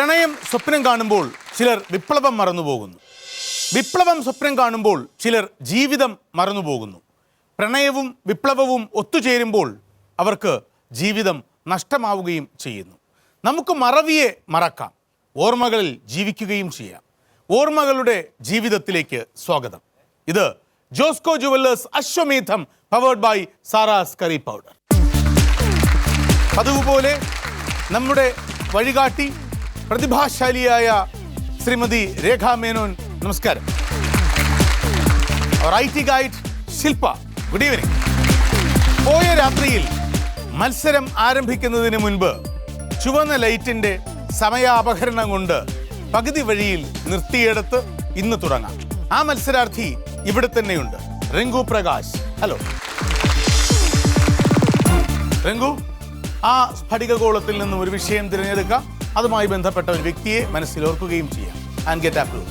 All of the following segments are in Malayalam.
പ്രണയം സ്വപ്നം കാണുമ്പോൾ ചിലർ വിപ്ലവം മറന്നുപോകുന്നു. വിപ്ലവം സ്വപ്നം കാണുമ്പോൾ ചിലർ ജീവിതം മറന്നുപോകുന്നു. പ്രണയവും വിപ്ലവവും ഒത്തുചേരുമ്പോൾ അവർക്ക് ജീവിതം നഷ്ടമാവുകയും ചെയ്യുന്നു. നമുക്ക് മറവിയെ മറക്കാം, ഓർമ്മകളിൽ ജീവിക്കുകയും ചെയ്യാം. ഓർമ്മകളുടെ ജീവിതത്തിലേക്ക് സ്വാഗതം. ഇത് Josco jewellers Ashwamedham powered by Saras curry powder. അതുപോലെ നമ്മുടെ വഴികാട്ടി പ്രതിഭാശാലിയായ ശ്രീമതി രേഖ മേനോൻ, നമസ്കാരം. IT guide Shilpa, good evening. പോയ രാത്രിയിൽ മത്സരം ആരംഭിക്കുന്നതിന് മുൻപ് ചുവന്ന ലൈറ്റിന്റെ സമയാപഹരണം കൊണ്ട് പകുതി വഴിയിൽ നിർത്തിയെടുത്ത് ഇന്ന് തുടങ്ങാം. ആ മത്സരാർത്ഥി ഇവിടെ തന്നെയുണ്ട്, റിങ്കു പ്രകാശ്. ഹലോ റിങ്കു, ആ സ്ഫടികഗോളത്തിൽ നിന്നും ഒരു വിഷയം തിരഞ്ഞെടുക്കാം, അതുമായി ബന്ധപ്പെട്ട ഒരു വ്യക്തിയെ മനസ്സിൽ ഓർക്കുകയും ചെയ്യാം. And get approve.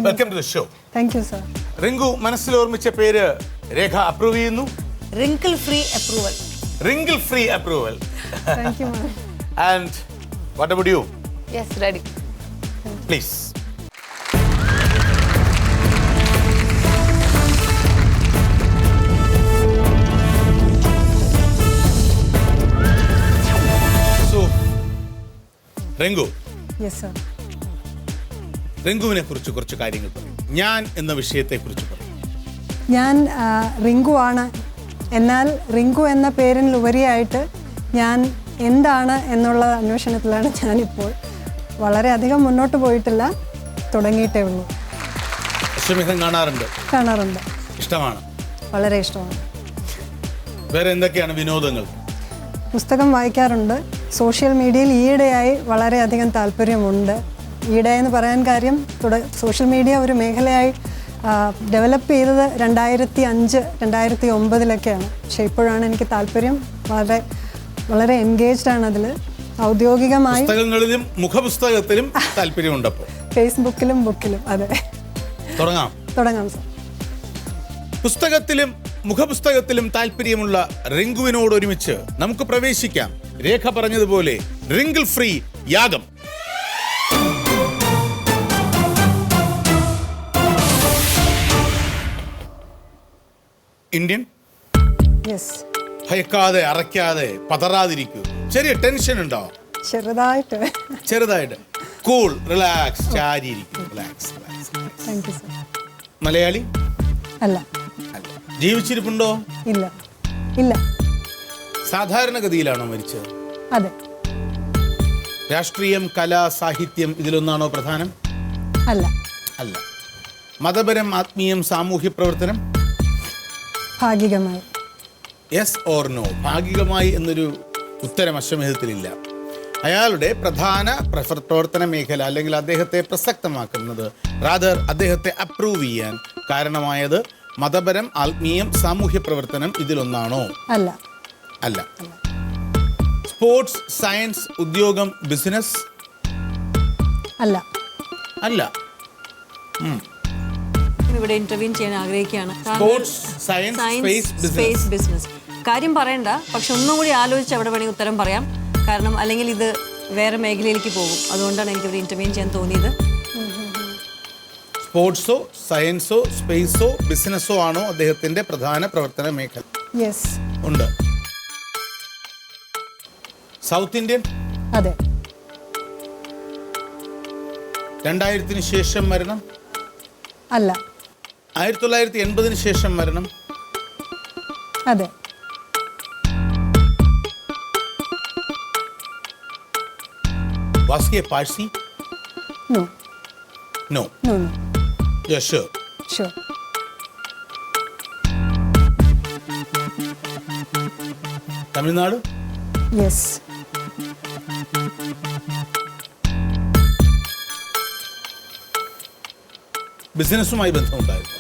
Welcome to the show. Thank you sir. Rinku മനസ്സിൽ ഓർമ്മിച്ച പേര് രേഖ അപ്രൂവ് ചെയ്യുന്നു. Wrinkle free approval. Wrinkle free approval. Thank you, ma'am. And what about you? Yes, ready. Please. So, Rinku. Yes, sir. റിങ്കുവിനെ കുറിച്ച് കുറച്ച് കാര്യങ്ങൾ പറയും. ഞാൻ എന്ന വിഷയത്തെ കുറിച്ച് പറയും. ഞാൻ റിങ്കു ആണ്. എന്നാൽ റിങ്കു എന്ന പേരിനുപരിയായിട്ട് ഞാൻ എന്താണ് എന്നുള്ള അന്വേഷണത്തിലാണ് ഞാനിപ്പോൾ. വളരെയധികം മുന്നോട്ട് പോയിട്ടില്ല, തുടങ്ങിയിട്ടേ ഉള്ളൂ. അശ്വമേധം കാണാറുണ്ട്. ഇഷ്ടമാണ്? വളരെ ഇഷ്ടമാണ്. വേറെ എന്തൊക്കെയാണ് വിനോദങ്ങൾ? പുസ്തകം വായിക്കാറുണ്ട്. സോഷ്യൽ മീഡിയയിൽ ഈയിടെയായി വളരെയധികം താല്പര്യമുണ്ട്. ഈയിടെ എന്ന് പറയാൻ കാര്യം, സോഷ്യൽ മീഡിയ ഒരു മേഖലയായി ഡെവലപ്പ് ചെയ്തത് 2005-2009 പക്ഷേ ഇപ്പോഴാണ് എനിക്ക് താല്പര്യം. വളരെ എൻഗേജ്ഡ് ആണ് അതിൽ. ഔദ്യോഗികമായി പുസ്തകങ്ങളിലും മുഖപുസ്തകത്തിലും താല്പര്യമുണ്ട്. ഫേസ്ബുക്കിലും ബുക്കിലും. അതെ, തുടങ്ങാം സർ. പുസ്തകത്തിലും മുഖപുസ്തകത്തിലും താല്പര്യമുള്ള റിങ്കുവിനോട് ഒരുമിച്ച് നമുക്ക് പ്രവേശിക്കാം. രേഖ പറഞ്ഞതുപോലെ റിങ്കിൾ ഫ്രീ യാഗം. ഇന്ത്യൻ ഭയക്കാതെ, അറയ്ക്കാതെ, പതറാതിരിക്കൂ. ചെറിയ ടെൻഷൻ ഉണ്ടോ? ചെറുതായിട്ട്. Cool, relax, ചാരിയിരിക്കും. മലയാളി അല്ല. ജീവിച്ചിരിപ്പുണ്ടോ? ഇല്ല. സാധാരണഗതിയിലാണോ മരിച്ചത്? അതെ. രാഷ്ട്രീയം, കല, സാഹിത്യം ഇതിലൊന്നാണോ പ്രധാനം? അല്ല. മതപരം, ആത്മീയം, സാമൂഹ്യ പ്രവർത്തനം? ഭാഗികമായി. Yes or no? ഭാഗികമായി എന്നൊരു ഉത്തരം അശ്വമേധത്തിലില്ല. അയാളുടെ പ്രധാന പ്രവർത്തന മേഖല അല്ലെങ്കിൽ അദ്ദേഹത്തെ പ്രസക്തമാക്കുന്നത്, റാദർ അദ്ദേഹത്തെ അപ്രൂവ് ചെയ്യാൻ കാരണമായത് മതപരം, ആത്മീയം, സാമൂഹ്യ പ്രവർത്തനം ഇതിലൊന്നാണോ? അല്ല. സ്പോർട്സ്, സയൻസ്, ഉദ്യോഗം, ബിസിനസ്? അല്ല. ഇവിടെ ഇന്റർവ്യൂ ചെയ്യാൻ ആഗ്രഹിക്കുകയാണ്. Sports, science, space, business. കാര്യം പറയണ്ട, പക്ഷെ ഒന്നും കൂടി ആലോചിച്ച് അവിടെ വേണമെങ്കിൽ ഉത്തരം പറയാം. കാരണം അല്ലെങ്കിൽ ഇത് വേറെ മേഖലയിലേക്ക് പോകും. അതുകൊണ്ടാണ് എനിക്ക് ഇവിടെ ഇന്റർവ്യൂ ചെയ്യാൻ തോന്നിയത്. സ്പോർട്സോ, സയൻസോ, സ്പേസോ, ബിസിനസ്സോ ആണോ അദ്ദേഹത്തിന്റെ പ്രധാന പ്രവർത്തന മേഖല? ഉണ്ട്. South Indian? അതെ. 2000 ശേഷം മരണം? അല്ല. 1980 ശേഷം മരണം? അതെ. Was he a Parsi? No. Yeah, sure. Tamil Nadu? Yes. ബിസിനസ്സുമായി ബന്ധമുണ്ടായിരുന്നു?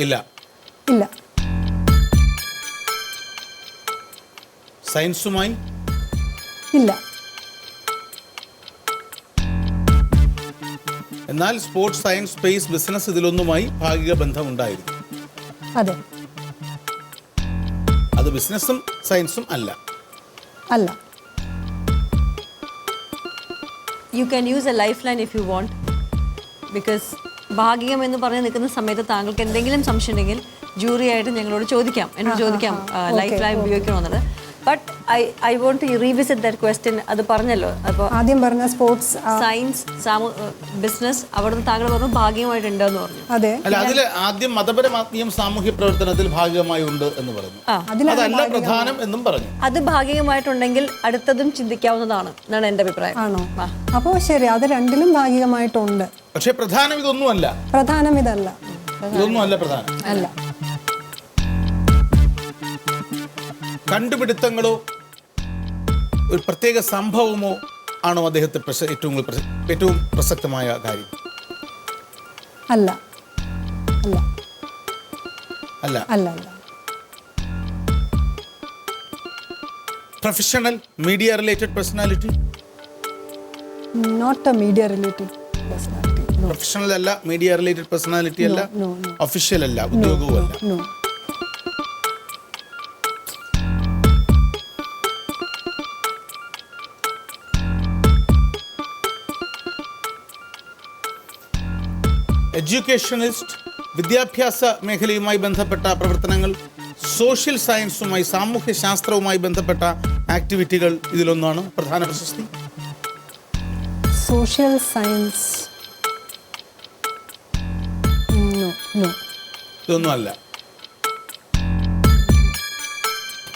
ഇല്ല. സയൻസുമായി? ഇല്ല. എന്നാൽ സ്പോർട്സ്, സയൻസ്, സ്പേസ്, ബിസിനസ് ഇതിലൊന്നുമായി ഭാഗിക ബന്ധമുണ്ടായിരുന്നു. അതെ. അത് ബിസിനസ്സും സയൻസും അല്ല. അല്ല. You can use a lifeline if you want, because ഭാഗികം എന്ന് പറഞ്ഞ് നിൽക്കുന്ന സമയത്ത് താങ്കൾക്ക് എന്തെങ്കിലും സംശയം ഉണ്ടെങ്കിൽ ജൂറി ആയിട്ട് ഞങ്ങളോട് ചോദിക്കാം, എന്നോട് ചോദിക്കാം ലൈഫ് ലൈൻ ഉപയോഗിക്കണമെന്നത്. But I want to revisit that question. അത് പറഞ്ഞല്ലോ, അപ്പോൾ ആദ്യം പറഞ്ഞ സ്പോർട്സ്, സയൻസ്, ബിസിനസ്, അവിടുന്ന് താങ്കൾ പറഞ്ഞു ഭാഗികമായിട്ടുണ്ടെന്ന് പറഞ്ഞു. അതെ. അല്ല, അതിൽ ആദ്യം മതപരമാത്മീയം സാമൂഹ്യ പ്രവർത്തനത്തിൽ ഭാഗികമായി ഉണ്ട് എന്ന് പറഞ്ഞു. അതല്ല പ്രധാനം എന്നും പറഞ്ഞു. അത് ഭാഗികമായിട്ടുണ്ടെങ്കിൽ അടുത്തതും ചിന്തിക്കാവുന്നതാണ് എന്നാണ് എൻ്റെ അഭിപ്രായം. ആണോ? അപ്പോൾ ശരി, അത് രണ്ടിലും ഭാഗികമായിട്ടുണ്ട്. പക്ഷെ പ്രധാനം ഇതൊന്നുമല്ല. പ്രധാനം ഇതല്ല. ഇതൊന്നും അല്ല പ്രധാനം. അല്ല. കണ്ടുപിടുത്തങ്ങളോ ഒരു പ്രത്യേക സംഭവമോ ആണോ അദ്ദേഹത്തെ ഏറ്റവും പ്രസക്തമായ കാര്യം? അല്ല. അല്ല. അല്ല. അല്ല. അല്ല. Professional, media related personality? Not a media related personality. Professional അല്ല, മീഡിയ റിലേറ്റഡ് പേഴ്സണാലിറ്റി അല്ല, no. ഒഫീഷ്യൽ അല്ല, ഉദ്യോഗവും അല്ല. No. എഡ്യൂക്കേഷനിസ്റ്റ്, വിദ്യാഭ്യാസ മേഖലയുമായി ബന്ധപ്പെട്ട പ്രവർത്തനങ്ങൾ, സോഷ്യൽ സയൻസുമായി, സാമൂഹ്യ ശാസ്ത്രവുമായി ബന്ധപ്പെട്ട ആക്ടിവിറ്റികൾ ഇതിലൊന്നാണ് പ്രധാന പ്രശസ്തി. Social science? ഇതൊന്നും അല്ല.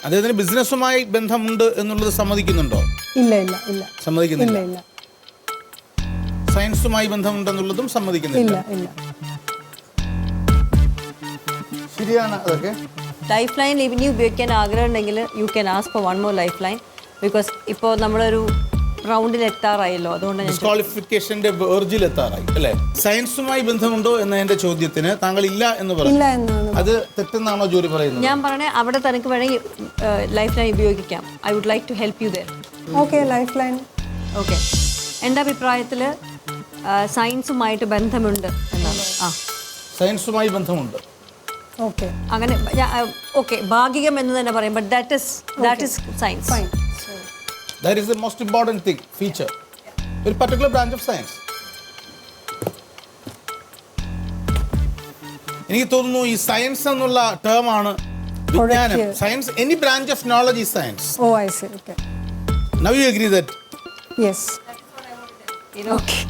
അദ്ദേഹത്തിന് ബിസിനസ്സുമായി ബന്ധമുണ്ട് എന്നുള്ളത് സമ്മതിക്കുന്നുണ്ടോ? ഇല്ല. ഇല്ല. ഇല്ല. സമ്മതിക്കുന്നില്ല. ഇല്ല. സയൻസുമായി ബന്ധമുണ്ടെന്നുള്ളതും സമ്മതിക്കുന്നില്ല. ഇല്ല. ഇല്ല. ശരിയാണ് അതൊക്കെ. ലൈഫ് ലൈൻ ഇനി ഉപയോഗിക്കാൻ ആഗ്രഹം ഉണ്ടെങ്കിൽ you can ask for one more life line, because ഇപ്പോൾ നമ്മളൊരു റൗണ്ടിൽ എത്താറായല്ലോ, അതുകൊണ്ട് ഡിസ്ക്വാളിഫിക്കേഷന്റെ വേർജിൽ എത്താറായി അല്ലേ? സയൻസുമായി ബന്ധമുണ്ടോ എന്ന എന്റെ ചോദ്യത്തിന് താങ്കൾ ഇല്ല എന്ന് പറഞ്ഞു. അത് തെറ്റെന്നാണോ ജോലി പറയുന്നത്? ഞാൻ പറഞ്ഞ അവിടെ തനിക്ക് വേണമെങ്കിൽ ലൈഫ് ലൈൻ ഉപയോഗിക്കാം. I would like to help you there. Okay, life line. Okay. എൻ്റെ അഭിപ്രായത്തിൽ സയൻസുമായിട്ട് ബന്ധമുണ്ട് എന്നാണ്. സയൻസുമായി ബന്ധമുണ്ട്. ഓക്കെ. അങ്ങനെ ഓക്കെ, ഭാഗികം എന്ന് തന്നെ പറയും, but that is science. That is the most important thing, feature. ഒരു particular branch of science. എനിക്ക് തോന്നുന്നു ഈ സയൻസ് എന്നുള്ള ടേം ആണ് വിജ്ഞാനം. Science, any branch of knowledge is science. Oh, I see. Okay. Now you agree that? Yes. Okay.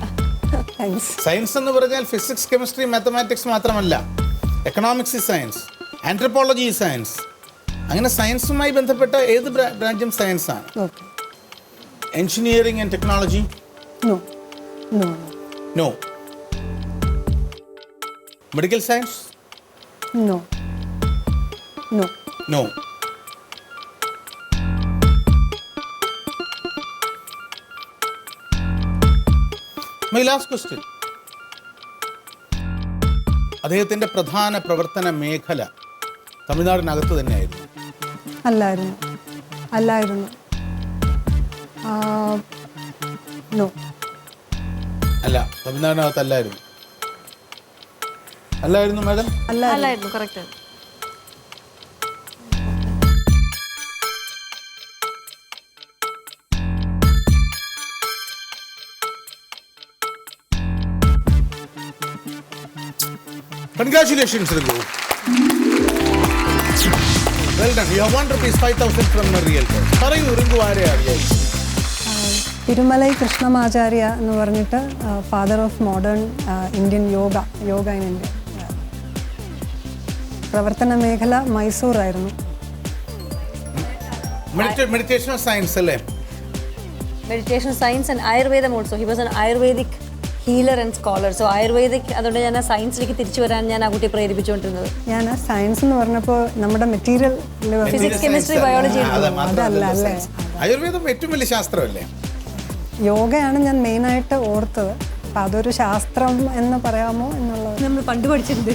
Thanks. Science എന്ന് പറഞ്ഞാൽ ഫിസിക്സ്, കെമിസ്ട്രി, മാത്തമാറ്റിക്സ് മാത്രമല്ല. Economics is science. Anthropology is science. അങ്ങനെ സയൻസുമായി ബന്ധപ്പെട്ട ഏത് ബ്രാഞ്ചും സയൻസ് ആണ്. Okay. Engineering and technology? No. No. Medical science? No. My last question. അദ്ദേഹത്തിൻ്റെ പ്രധാന പ്രവർത്തന മേഖല തമിഴ്നാടിനകത്ത് തന്നെയായിരുന്നു? അല്ലായിരുന്നു. No. അല്ല, തമിഴ്നാടിനകത്തല്ലായിരുന്നു. അല്ലായിരുന്നു മാഡം? അല്ലായിരുന്നു. Correct. Congratulations, Ringu. Well done. You have won ₹5,000 from a realtor. പറയൂ റിങ്കു, ആരെ അറിയാം? തിരുമലൈ കൃഷ്ണമാചാര്യ എന്ന് പറഞ്ഞിട്ട് father of modern Indian yoga in India. പ്രവർത്തന മേഖല മൈസൂറായിരുന്നു. മെഡിറ്റേഷൻ സയൻസ് അല്ലേ? മെഡിറ്റേഷൻ സയൻസ് ആൻഡ് ആയുർവേദം also. He was an ayurvedic healer and scholar. So ayurvedic, അതുകൊണ്ട് ഞാൻ സയൻസിലേക്ക് തിരിച്ചു വരാൻ ഞാൻ ആ കുട്ടിയെ പ്രേരിപ്പിച്ചുകൊണ്ടിരുന്നത്. ഞാൻ സയൻസ് എന്ന് പറഞ്ഞപ്പോൾ നമ്മുടെ മെറ്റീരിയൽ ഫിസിക്സ്, കെമിസ്ട്രി, ബയോളജി. അതല്ല അല്ലേ? ആയുർവേദം ഏറ്റവും വലിയ ശാസ്ത്രമല്ലേ? യോഗയാണ് ഞാൻ മെയിനായിട്ട് ഓർത്തത്. അപ്പം അതൊരു ശാസ്ത്രം എന്ന് പറയാമോ എന്നുള്ളത് നമ്മൾ പണ്ട് പഠിച്ചിട്ടുണ്ട്.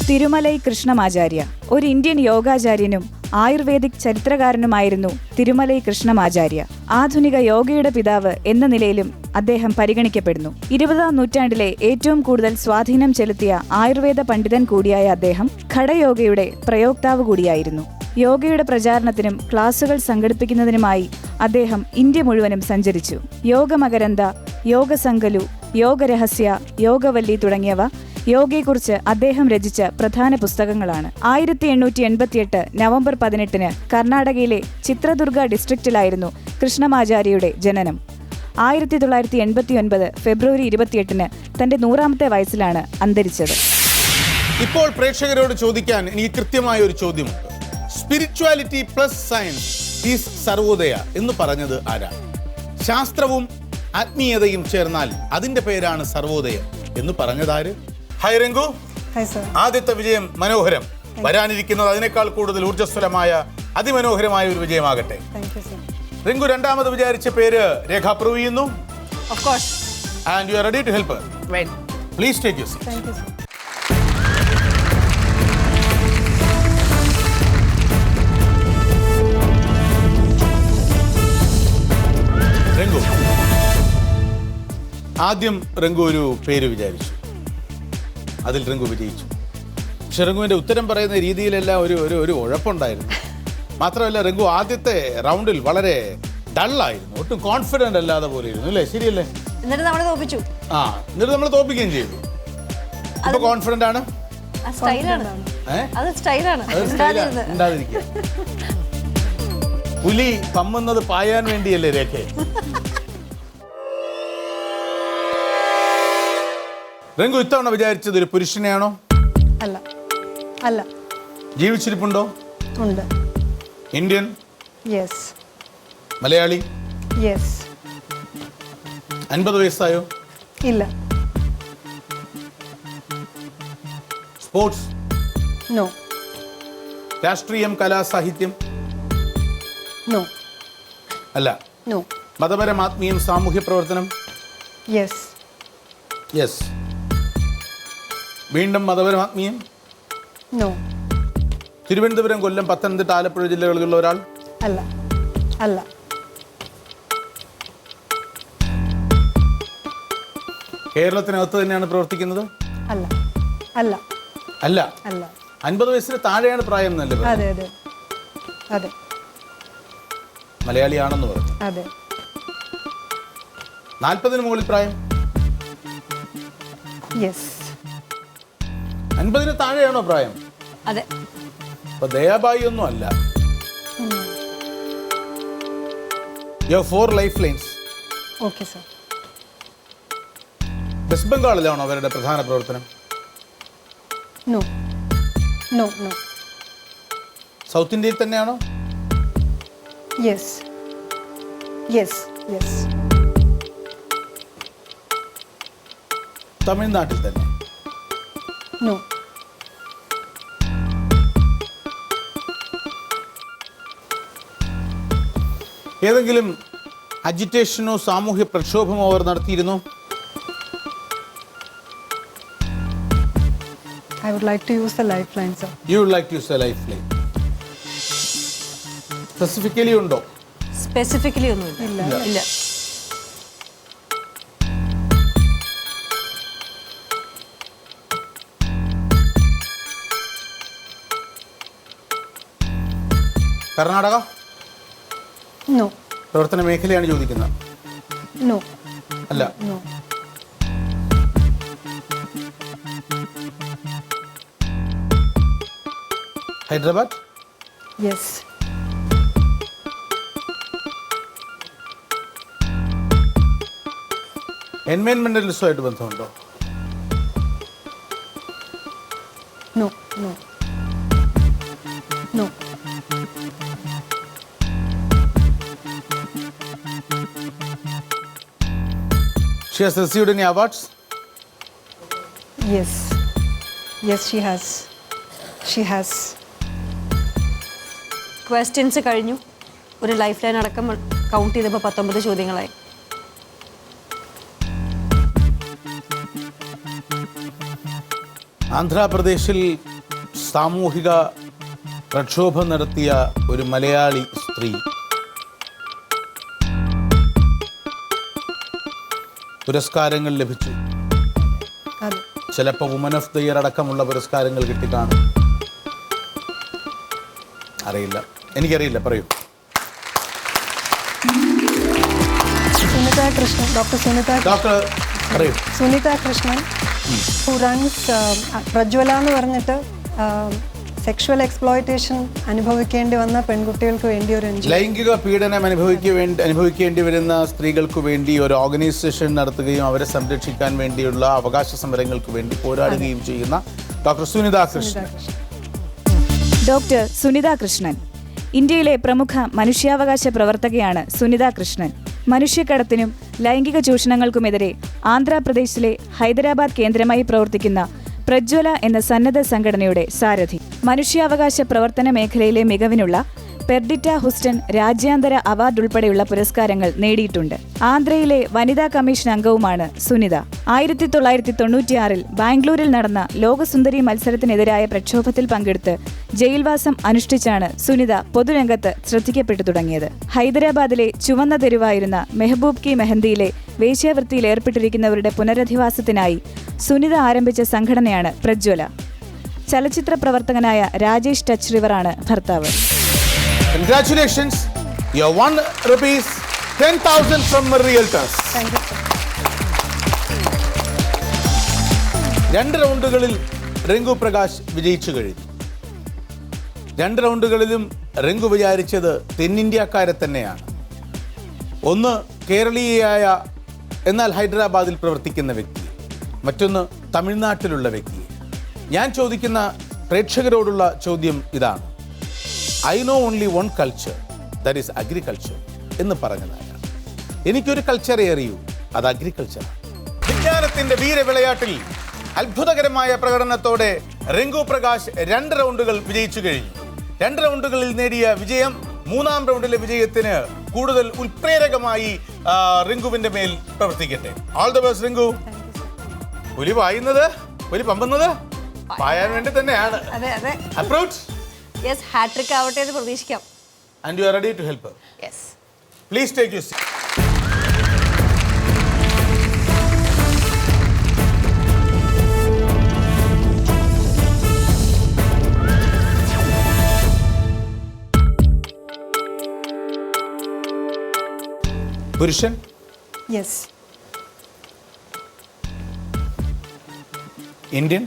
തിരുമലൈ കൃഷ്ണമാചാര്യ ഒരു ഇന്ത്യൻ യോഗാചാര്യനും ആയുർവേദിക് ചരിത്രകാരനുമായിരുന്നു തിരുമലൈ കൃഷ്ണമാചാര്യ. ആധുനിക യോഗയുടെ പിതാവ് എന്ന നിലയിലും അദ്ദേഹം പരിഗണിക്കപ്പെടുന്നു. 20-ാം നൂറ്റാണ്ടിലെ ഏറ്റവും കൂടുതൽ സ്വാധീനം ചെലുത്തിയ ആയുർവേദ പണ്ഡിതൻ കൂടിയായ അദ്ദേഹം ഖഡയോഗയുടെ പ്രയോക്താവ് കൂടിയായിരുന്നു. യോഗയുടെ പ്രചാരണത്തിനും ക്ലാസുകൾ സംഘടിപ്പിക്കുന്നതിനുമായി അദ്ദേഹം ഇന്ത്യ മുഴുവനും സഞ്ചരിച്ചു. യോഗമകരന്ദ, യോഗസങ്കലു, യോഗരഹസ്യ, യോഗവല്ലി തുടങ്ങിയവ യോഗയെക്കുറിച്ച് അദ്ദേഹം രചിച്ച പ്രധാന പുസ്തകങ്ങളാണ്. 1888 നവംബർ 18 കർണാടകയിലെ ചിത്രദുർഗ ഡിസ്ട്രിക്റ്റിലായിരുന്നു കൃഷ്ണമാചാര്യയുടെ ജനനം. 1989 ഫെബ്രുവരി 28 തന്റെ 100ാമത്തെ വയസ്സിലാണ് അന്തരിച്ചത്. ഇപ്പോൾ പ്രേക്ഷകരോട് ചോദിക്കാൻ എനിക്ക് കൃത്യമായ ഒരു ചോദ്യമുണ്ട്. Spirituality plus science is Sarvodaya എന്ന് പറഞ്ഞത് ആരാണ്? ശാസ്ത്രവും ആത്മീയതയും ചേർന്നാൽ അതിന്റെ പേരാണ് സർവോദയം എന്ന് പറഞ്ഞതാര്? ഹായ് രംഗു. Hi sir. ആദ്യത്തെ വിജയം മനോഹരം. വരാനിരിക്കുന്നത് അതിനേക്കാൾ കൂടുതൽ ഊർജ്ജസ്വലമായ അതിമനോഹരമായ ഒരു വിജയമാകട്ടെ. Thank you sir. റിങ്കു രണ്ടാമത് വിചാരിച്ച പേര് രേഖ അപ്രൂവ് ചെയ്യുന്നു. Of course. And you are ready to help her. Right. Please take your seat. Thank you sir. Rangu, ആദ്യം രംഗു ഒരു പേര് വിചാരിച്ചു, അതിൽ രംഗു വിജയിച്ചു. പക്ഷെ രംഗുവിന്റെ ഉത്തരം പറയുന്ന രീതിയിലെല്ലാം ഒരു ഉഴപ്പുണ്ടായിരുന്നു. മാത്രമല്ല രംഗു ആദ്യത്തെ റൗണ്ടിൽ വളരെ ഡള്ളായിരുന്നു, ഒട്ടും കോൺഫിഡന്റ് അല്ലാതെ പോലെ ഇരുന്നു, അല്ലേ? ശരിയല്ലേ? എന്നിട്ട് നമ്മളെ തോപ്പിച്ചു. എന്നിട്ട് നമ്മൾ തോപ്പിക്കുകയും ചെയ്തു. ഇപ്പൊ കോൺഫിഡന്റ് ആണ്. സ്റ്റൈലാണ്. അത് സ്റ്റൈലാണ്. ഉണ്ടാതിരിക്കുക. പുലി പമ്മുന്നത് പായാൻ വേണ്ടിയല്ലേ രേഖ? രംഗു ഇത്തവണ വിചാരിച്ചത് ഒരു പുരുഷനെയാണോ? അല്ല. അല്ല. ജീവിച്ചിരിപ്പുണ്ടോ? ഉണ്ട്. ഇന്ത്യൻ? യെസ്. മലയാളി? യെസ്. 50 വയസ്സായോ? ഇല്ല. സ്പോർട്സ്? നോ. രാഷ്ട്രീയം, കലാ, സാഹിത്യം? നോ. അല്ല. നോ. മതപരം, ആത്മീയം, സാമൂഹ്യ പ്രവർത്തനം? യെസ്. യെസ്. വീണ്ടും മതപരം, ആത്മീയം? നോ. തിരുവനന്തപുരം, കൊല്ലം, പത്തനംതിട്ട, ആലപ്പുഴ ജില്ലകളിലുള്ള ഒരാൾ? അല്ല. അല്ല. കേരളത്തിനകത്ത് തന്നെയാണ് പ്രവർത്തിക്കുന്നത്? അല്ല. അല്ല. അല്ല. അല്ല. 50 വയസ്സിന് താഴെയാണ് പ്രായം എന്നല്ലേ? അതെ അതെ അതെ. മലയാളിയാണെന്ന് പറഞ്ഞു. അതെ. 40-ന് മുകളിൽ പ്രായം? യെസ്. 50-ന് താഴെയാണോ പ്രായം? അതെ. അപ്പൊ ദയാബായി ഒന്നും അല്ല. You have 4 lifeline. Okay sir. West ബംഗാളിലാണോ അവരുടെ പ്രധാന പ്രവർത്തനം? നോ. നോ. നോ. സൗത്ത് ഇന്ത്യയിൽ തന്നെയാണോ? യെസ്. യെസ്. യെസ്. തമിഴ്നാട്ടിൽ തന്നെ? നോ. ഏതെങ്കിലും അജിറ്റേഷനോ സാമൂഹ്യ പ്രക്ഷോഭമോ അവർ നടത്തിയിരുന്നോ? I would like to use the lifeline, sir. You would like to use a lifeline. Specifically ഉണ്ടോ? സ്പെസിഫിക്കലി ഒന്നുമില്ല. ഇല്ല. കർണാടക? No. പ്രവർത്തന മേഖലയാണ് ചോദിക്കുന്നത്. No. അല്ല. No. ഹൈദരാബാദ്? Yes. എൻവയൺമെന്റലിസവുമായിട്ട് ബന്ധമുണ്ടോ? No. No. No. She has received any awards? Yes. Yes, she has. She has. Questions കഴിഞ്ഞു. ഒരു ലൈഫ് ലൈൻ അടക്കം കൗണ്ട് ചെയ്തപ്പോൾ 19 ചോദ്യങ്ങളായി. ആന്ധ്രാപ്രദേശിൽ സാമൂഹിക പ്രക്ഷോഭം നടത്തിയ ഒരു മലയാളി സ്ത്രീ പുരസ്കാരങ്ങൾ ലഭിച്ചു. അതെ. ചിലപ്പോൾ വുമൻ ഓഫ് ദ ഇയർ അടക്കമുള്ള പുരസ്കാരങ്ങൾ കിട്ടിക്കാണും. അറിയില്ല, എനിക്കറിയില്ല, പറയൂ. Sunitha Krishnan, doctor Sunitha Krishnan, who runs Prajwala എന്ന് പറഞ്ഞിട്ട് സെക്ഷുവൽ എക്സ്പ്ലോയിറ്റേഷൻ അനുഭവിക്കേണ്ടി വന്ന പെൺകുട്ടികൾക്ക് വേണ്ടി ഒരു ലൈംഗിക പീഡനം അനുഭവിക്കേണ്ടി വരുന്ന സ്ത്രീകൾക്ക് വേണ്ടി ഒരു ഓർഗനൈസേഷൻ നടത്തുകയും അവരെ സംരക്ഷിക്കാൻ വേണ്ടിയുള്ള അവകാശ സമരങ്ങൾക്ക് വേണ്ടി പോരാടുകയും ചെയ്യുന്ന ഡോക്ടർ സുനിത കൃഷ്ണൻ. ഡോക്ടർ സുനിത കൃഷ്ണൻ ഇന്ത്യയിലെ പ്രമുഖ മനുഷ്യാവകാശ പ്രവർത്തകയാണ്. സുനിത കൃഷ്ണൻ മനുഷ്യക്കടത്തിനും ലൈംഗിക ചൂഷണങ്ങൾക്കുമെതിരെ ആന്ധ്രാപ്രദേശിലെ ഹൈദരാബാദ് കേന്ദ്രമായി പ്രവർത്തിക്കുന്ന പ്രജ്വല എന്ന സന്നദ്ധ സംഘടനയുടെ സാരഥി. മനുഷ്യാവകാശ പ്രവർത്തന മേഖലയിലെ മികവിനുള്ള പെർഡിറ്റ ഹുസ്റ്റൺ രാജ്യാന്തര അവാർഡ് ഉൾപ്പെടെയുള്ള പുരസ്കാരങ്ങൾ നേടിയിട്ടുണ്ട്. ആന്ധ്രയിലെ വനിതാ കമ്മീഷൻ അംഗവുമാണ് സുനിത. 1996 ബാംഗ്ലൂരിൽ നടന്ന ലോകസുന്ദരി മത്സരത്തിനെതിരായ പ്രക്ഷോഭത്തിൽ പങ്കെടുത്ത് ജയിൽവാസം അനുഷ്ഠിച്ചാണ് സുനിത പൊതുരംഗത്ത് ശ്രദ്ധിക്കപ്പെട്ടു തുടങ്ങിയത്. ഹൈദരാബാദിലെ ചുവന്ന തെരുവായിരുന്ന മെഹബൂബ് കി മെഹന്തിയിലെ വേശ്യാവൃത്തിയിൽ ഏർപ്പെട്ടിരിക്കുന്നവരുടെ പുനരധിവാസത്തിനായി സുനിത ആരംഭിച്ച സംഘടനയാണ് പ്രജ്വല. ചലച്ചിത്ര പ്രവർത്തകനായ രാജേഷ് ടച്ച് റിവറാണ് ഭർത്താവ്. Congratulations, you won ₹10,000 from Realtors. Thank you, sir. 2 റൗണ്ടുകളിൽ Rinku Prakash വിജയിച്ചു കഴിഞ്ഞു. 2 റൗണ്ടുകളിലും റിങ്കു വിചാരിച്ചത് തെന്നിന്ത്യക്കാരെ തന്നെയാണ്. ഒന്ന് കേരളീയയായ എന്നാൽ ഹൈദരാബാദിൽ പ്രവർത്തിക്കുന്ന വ്യക്തിയെ, മറ്റൊന്ന് തമിഴ്നാട്ടിലുള്ള വ്യക്തിയെ. ഞാൻ ചോദിക്കുന്ന പ്രേക്ഷകരോടുള്ള ചോദ്യം ഇതാണ്: I know only one culture, that is agriculture എന്ന് പറഞ്ഞതാണ്. എനിക്കൊരു കൾച്ചറേ അറിയൂ, അത് അഗ്രികൾച്ചർ. വിജ്ഞാനത്തിന്റെ വീരവിളയാട്ടിൽ അത്ഭുതകരമായ പ്രകടനത്തോടെ റിങ്കു പ്രകാശ് 2 റൗണ്ടുകൾ വിജയിച്ചു കഴിഞ്ഞു. 2 റൗണ്ടുകളിൽ നേടിയ വിജയം 3-ാം റൗണ്ടിലെ വിജയത്തിന് കൂടുതൽ ഉത്പ്രേരകമായി റിങ്കുവിന്റെ മേൽ പ്രവർത്തിക്കട്ടെ. All the best Rinku. പുലി പായുന്നത്, പുലി പമ്പുന്നത് പായാൻ വേണ്ടി തന്നെയാണ്. അപ്രോച്ച്. യെസ്, ഹാട്രിക് ആവട്ടെ എന്ന് പ്രതീക്ഷിക്കാം. And you are ready to help her. Yes. Please take your seat. പുരുഷൻ. Yes. Indian.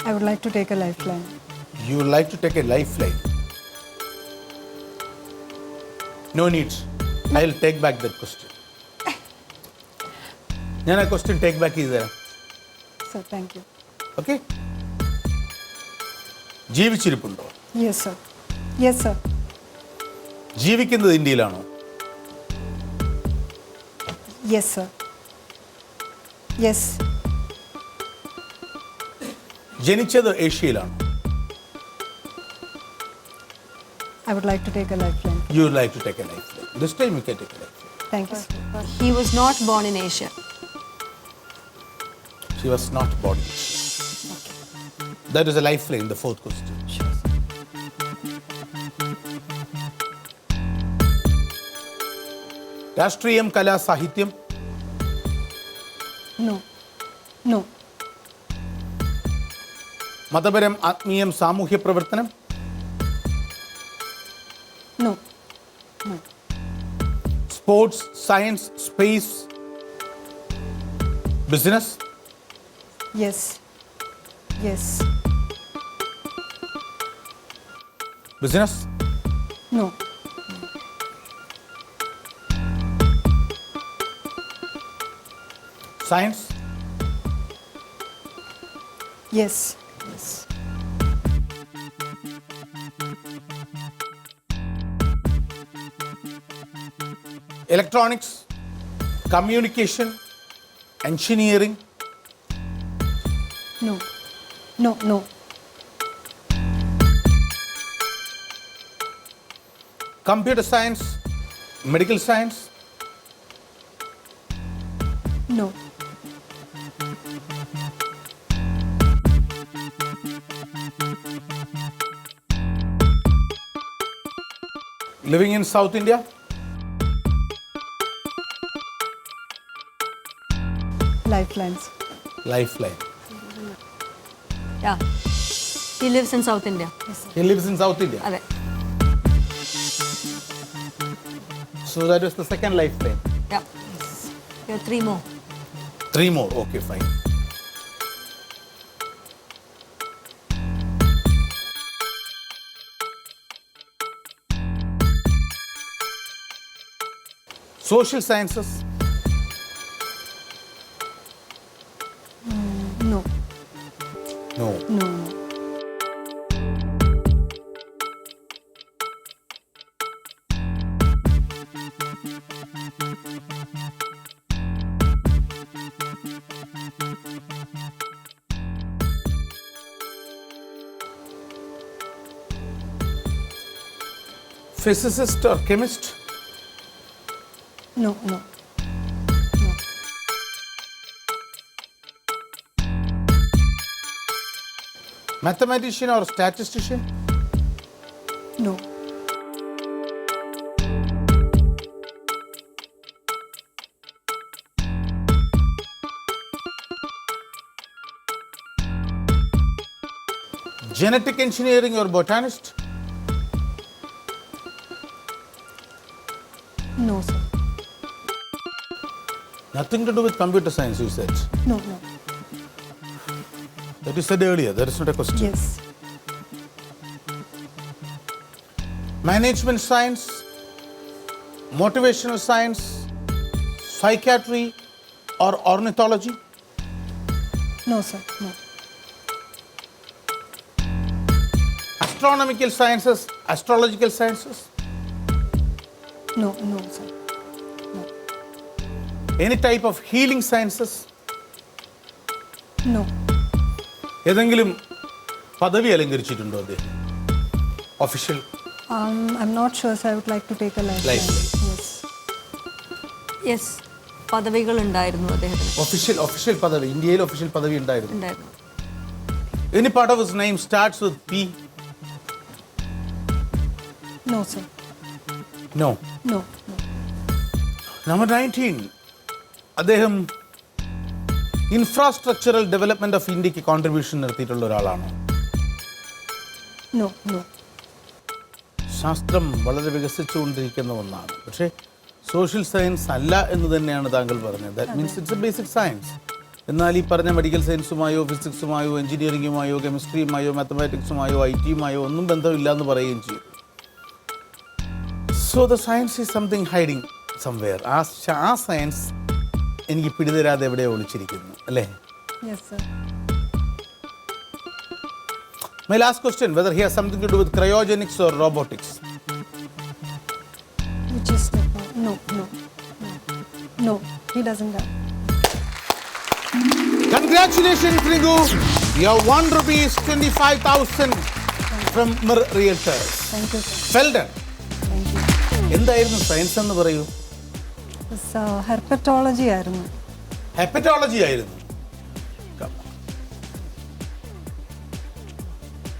I would like to take a lifeline. You would like to take a lifeline. No needs. I will take back that question. ഞാൻ ആ ക്വസ്റ്റ്യൻ ടേക്ക് ബാക്ക് ചെയ്ത് തരാം. Sir, thank you. ഓക്കെ. ജീവിച്ചിരിപ്പുണ്ടോ? Yes, sir. Yes, sir. ജീവിക്കുന്നത് ഇന്ത്യയിലാണോ? Yes, sir. Yes. ജനിച്ചത് ഏഷ്യയിലാണോ? I would like to take a lifeline. You would like to take a lifeline. This time you can take a lifeline. Thank you, sir. He was not born in Asia. She was not born in Asia. That is a lifeline, the 4th question. രാഷ്ട്രീയം, കല, സാഹിത്യം? No. No. മതപരം, ആത്മീയം, സാമൂഹ്യ പ്രവർത്തനം? No. No. Sports, science, space, business? Yes. Yes. Business? No. Science? Yes. Yes. Electronics, communication, engineering? No. No. No. Computer science, medical science? No. Living in south India? Lifelines. Lifeline. Yeah. He lives in South India. He lives in South India. അതെ. So that was the second lifeline. Yeah. You have 3 more. 3 more. Okay, fine. Social sciences? No. No. No. Physicist or chemist? No. No. Mathematician or statistician? No. Genetic engineering or botanist? No, sir. Nothing to do with computer science, you said. No. That you said earlier. That is not a question. Yes. Management science, motivational science, psychiatry or ornithology? No, sir. No. Astronomical sciences, astrological sciences? No, sir. Any type of healing sciences? No. ഏതെങ്കിലും പദവി അലങ്കരിച്ചിട്ടുണ്ടോ അദ്ദേഹം? Official? I'm not sure, sir. I would like to take a lifeline. Lifeline. Yes. Yes, പദവികൾ ഉണ്ടായിരുന്നു അദ്ദേഹത്തിന്. ഒഫീഷ്യൽ പദവി, ഇന്ത്യയിൽ ഒഫീഷ്യൽ പദവി ഉണ്ടായിരുന്നു. ഉണ്ടായിരുന്നു. Any part of his name starts with P? No, sir. No. No. Number 19. അദ്ദേഹം ഇൻഫ്രാസ്ട്രക്ചറൽ ഡെവലപ്മെന്റ് ഓഫ് ഇന്ത്യക്ക് കോൺട്രിബ്യൂഷൻ നടത്തിയിട്ടുള്ള ഒരാളാണോ? No. ശാസ്ത്രം വളരെ വികസിച്ചുകൊണ്ടിരിക്കുന്ന ഒന്നാണ്, പക്ഷേ സോഷ്യൽ സയൻസ് അല്ല എന്ന് തന്നെയാണ് താങ്കൾ പറഞ്ഞത്. That means it's A basic science. എന്നാൽ ഈ പറഞ്ഞ മെഡിക്കൽ സയൻസുമായോ ഫിസിക്സുമായോ എഞ്ചിനീയറിംഗുമായോ കെമിസ്ട്രിയുമായോ മാത്തമാറ്റിക്സുമായോ IT-യുമായോ ഒന്നും ബന്ധമില്ല എന്ന് പറയുകയും ചെയ്യും. So the science is something hiding somewhere. ആ സയൻസ് എനിക്ക് പിടിതരാതെ എവിടെ ഒളിച്ചിരിക്കുന്നു, അല്ലേ? Yes, sir. My last question, whether he has something to do with cryogenics or robotics? Which is no. He doesn't have. Congratulations, Rigu. You have won ₹25,000 from Mir Realtors. Thank you, sir. Well done. Thank you. എന്തായിരുന്നു സയൻസ് എന്ന് പറയൂ? ഹെർപ്പറ്റോളജി ആയിരുന്നു. ഹെപ്പറ്റോളജി ആയിരുന്നു.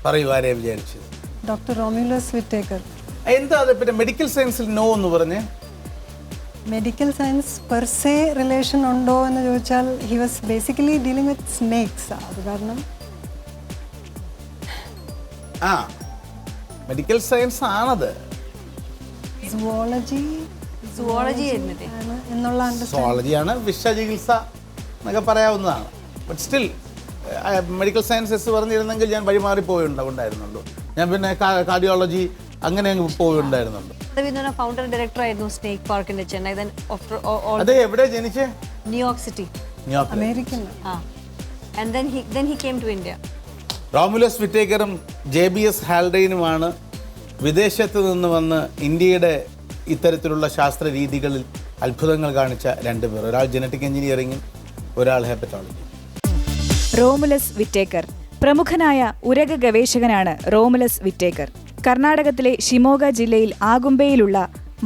പറയൂ, ആരെയാ വിചാരിച്ചത്? Doctor Romulus Whitaker. എന്താ അത് പിന്നെ മെഡിക്കൽ സയൻസിൽ നോ എന്ന് പറഞ്ഞ്? Medical science per say relation ഉണ്ടോ എന്ന് ചോദിച്ചാൽ he was basically dealing with snakes. അത് കാരണം മെഡിക്കൽ സയൻസ് ആണത്. സുവോളജി ആയിരുന്നില്ലേ എന്നുള്ള സുവോളജിയാണ് വിഷചികിത്സ എന്നൊക്കെ പറയാവുന്നതാണ്. ബട്ട് സ്റ്റിൽ മെഡിക്കൽ സയൻസസ് പറഞ്ഞിരുന്നെങ്കിൽ ഞാൻ വഴിമാറി പോയിട്ടുണ്ടായിരുന്നുള്ളൂ. ഞാൻ പിന്നെ കാർഡിയോളജി അങ്ങനെ പോയിട്ടുണ്ടായിരുന്നുള്ളൂ. ഫൗണ്ടർ ഡയറക്ടർ ആയിരുന്നു സ്നേക്ക് പാർക്കിന്റെ ചെന്നൈ. അതെ, എവിടെ ജനിച്ചേ? New York city, American. then he came to India. Romulus വിറ്റേക്കറും JBS ഹാൽഡെയിനുമാണ് വിദേശത്ത് നിന്ന് വന്ന് ഇന്ത്യയുടെ ഇത്തരത്തിലുള്ള ശാസ്ത്ര രീതികളിൽ അത്ഭുതങ്ങൾ കാണിച്ച രണ്ടുപേർ. ഒരാൾ ജനറ്റിക് എഞ്ചിനീയറിംഗും ഒരാൾ ഹെപ്പറ്റോളജി. റോമുലസ് വിറ്റേക്കർ പ്രമുഖനായ ഉരക ഗവേഷകനാണ്. റോമുലസ് വിറ്റേക്കർ കർണാടകത്തിലെ ഷിമോഗ ജില്ലയിൽ ആഗുംബെയിലുള്ള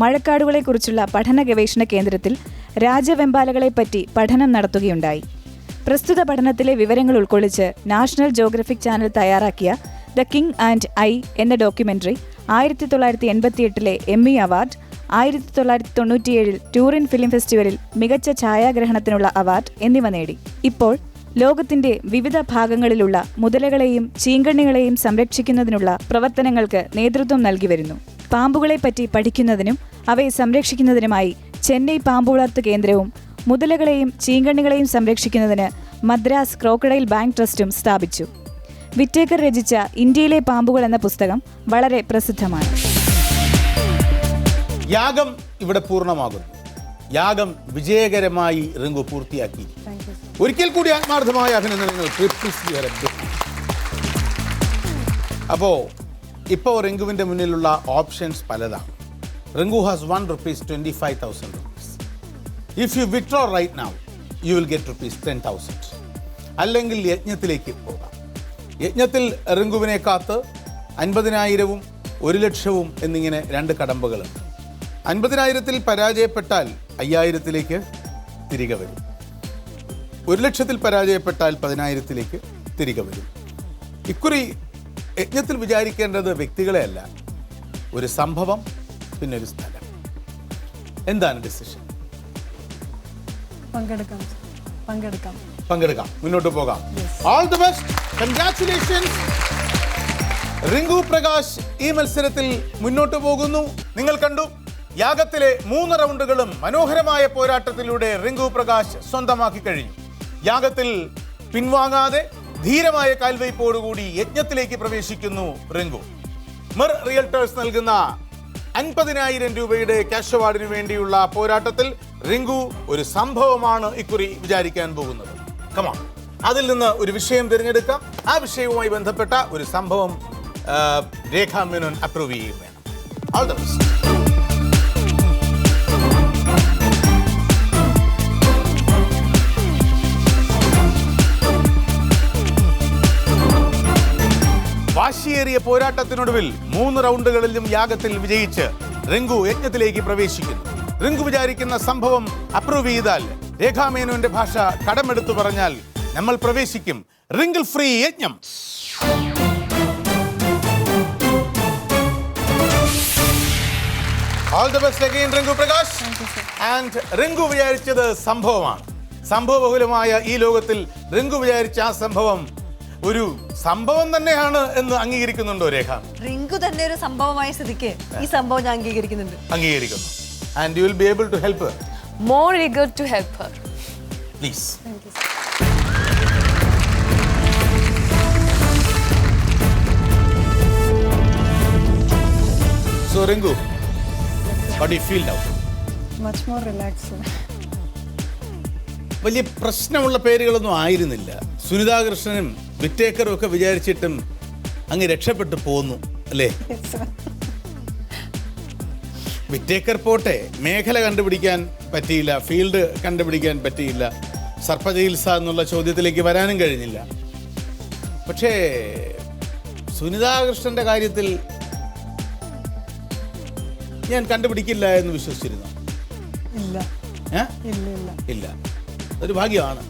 മഴക്കാടുകളെക്കുറിച്ചുള്ള പഠന ഗവേഷണ കേന്ദ്രത്തിൽ രാജവെമ്പാലകളെപ്പറ്റി പഠനം നടത്തുകയുണ്ടായി. പ്രസ്തുത പഠനത്തിലെ വിവരങ്ങൾ ഉൾക്കൊള്ളിച്ച് നാഷണൽ ജോഗ്രഫിക് ചാനൽ തയ്യാറാക്കിയ ദ കിങ് ആൻഡ് ഐ എന്ന ഡോക്യുമെന്ററി 1988 എമ്മി അവാർഡ്, 1997 ടൂറിൻ ഫിലിം ഫെസ്റ്റിവലിൽ മികച്ച ഛായാഗ്രഹണത്തിനുള്ള അവാർഡ് എന്നിവ നേടി. ഇപ്പോൾ ലോകത്തിന്റെ വിവിധ ഭാഗങ്ങളിലുള്ള മുതലകളെയും ചീങ്കണ്ണികളെയും സംരക്ഷിക്കുന്നതിനുള്ള പ്രവർത്തനങ്ങൾക്ക് നേതൃത്വം നൽകി വരുന്നു. പാമ്പുകളെപ്പറ്റി പഠിക്കുന്നതിനും അവയെ സംരക്ഷിക്കുന്നതിനുമായി ചെന്നൈ പാമ്പുവളർത്ത് കേന്ദ്രവും മുതലകളെയും ചീങ്കണ്ണികളെയും സംരക്ഷിക്കുന്നതിന് മദ്രാസ് ക്രോക്കഡൈൽ ബാങ്ക് ട്രസ്റ്റും സ്ഥാപിച്ചു. വിറ്റേക്കർ രചിച്ച ഇന്ത്യയിലെ പാമ്പുകൾ എന്ന പുസ്തകം വളരെ പ്രസിദ്ധമാണ്. യാഗം ഇവിടെ പൂർണ്ണമാകുന്നു. യാഗം വിജയകരമായി റിങ്കു പൂർത്തിയാക്കി. ഒരിക്കൽ കൂടി ആത്മാർത്ഥമായ അഭിനന്ദനങ്ങൾ. അപ്പോൾ ഇപ്പോൾ റിങ്കുവിൻ്റെ മുന്നിലുള്ള ഓപ്ഷൻസ് പലതാണ്. Rinku has won ₹25,000. If you withdraw right now, you will get ₹10,000. അല്ലെങ്കിൽ യജ്ഞത്തിലേക്ക് പോകാം. യജ്ഞത്തിൽ റിങ്കുവിനെ കാത്ത് 50,000-ഉം 1,00,000-ഉം എന്നിങ്ങനെ 2 കടമ്പകളുണ്ട്. 50,000-ൽ പരാജയപ്പെട്ടാൽ 5,000-ലേക്ക് തിരികെ വരും. 1,00,000-ൽ പരാജയപ്പെട്ടാൽ 10,000-ലേക്ക് തിരികെ വരും. ഇക്കുറി യജ്ഞത്തിൽ വിചാരിക്കേണ്ടത് വ്യക്തികളെ അല്ല, ഒരു സംഭവം, പിന്നെ ഒരു സ്ഥലം. എന്താണ് ഡിസിഷൻ? പങ്കെടുക്കാം, മുന്നോട്ട് പോകാം. All the best, congratulations. Rinku Prakash ഈ മത്സരത്തിൽ മുന്നോട്ട് പോകുന്നു. നിങ്ങൾ കണ്ടു, യാഗത്തിലെ 3 റൗണ്ടുകളും മനോഹരമായ പോരാട്ടത്തിലൂടെ റിങ്കു പ്രകാശ് സ്വന്തമാക്കി കഴിഞ്ഞു. യാഗത്തിൽ പിൻവാങ്ങാതെ ധീരമായ കാൽവയ്പോടുകൂടി യജ്ഞത്തിലേക്ക് പ്രവേശിക്കുന്നു റിങ്കു. മിർ റിയൽറ്റേഴ്സ് നൽകുന്ന 50,000 രൂപയുടെ ക്യാഷ് അവാർഡിന് വേണ്ടിയുള്ള പോരാട്ടത്തിൽ റിങ്കു ഒരു സംഭവമാണ് ഇക്കുറി വിചാരിക്കാൻ പോകുന്നത്. കമാൺ, അതിൽ നിന്ന് ഒരു വിഷയം തിരഞ്ഞെടുക്കാം. ആ വിഷയവുമായി ബന്ധപ്പെട്ട ഒരു സംഭവം രേഖാ മേനോൻ അപ്രൂവ് ചെയ്യുകയും വേണം. All the best. വാശിയേറിയ പോരാട്ടത്തിനൊടുവിൽ 3 റൗണ്ടുകളിലും യാഗത്തിൽ വിജയിച്ച് റിങ്കു യജ്ഞത്തിലേക്ക് പ്രവേശിക്കുന്നു. റിങ്കു വിചാരിക്കുന്ന സംഭവം അപ്രൂവ് ചെയ്താൽ, രേഖാ മേനോന്റെ ഭാഷ കടമെടുത്തു പറഞ്ഞാൽ, നമ്മൾ പ്രവേശിക്കും റിങ്കിൾ ഫ്രീ യജ്ഞം. All the best again Rinku Prakash. And Rinku വിചാരിച്ചത് സംഭവമാണ്. സംഭവബഹുലമായ ഈ ലോകത്തിൽ റിങ്കു വിചാരിച്ച ആ സംഭവം ഒരു സംഭവം തന്നെയാണ് എന്ന് അംഗീകരിക്കുന്നുണ്ടോ രേഖ? റിങ്കു തന്നെ ഒരു സംഭവമായ സ്ഥിതിക്ക് ഈ സംഭവം ഞാൻ അംഗീകരിക്കുന്നു. And you will be able to help her. More eager to help her. Please. So Ringu, what do you feel now? Much more relaxed. വലിയ പ്രശ്നമുള്ള പേരുകളൊന്നും ആയിരുന്നില്ല. സുനിതാ കൃഷ്ണനും വിറ്റേക്കറും ഒക്കെ വിചാരിച്ചിട്ടും അങ്ങ് രക്ഷപ്പെട്ടു പോന്നു അല്ലേ? വിറ്റേക്കർ പോട്ടെ, മേഖല കണ്ടുപിടിക്കാൻ പറ്റിയില്ല, ഫീൽഡ് കണ്ടുപിടിക്കാൻ പറ്റിയില്ല, സർപ്പചികിത്സ എന്നുള്ള ചോദ്യത്തിലേക്ക് വരാനും കഴിഞ്ഞില്ല. പക്ഷേ സുനിതാ കൃഷ്ണന്റെ കാര്യത്തിൽ ഞാൻ കണ്ടുപിടിക്കില്ല എന്ന് വിശ്വസിച്ചിരുന്നു. ഇല്ല, ഒരു ഭാഗ്യമാണ്.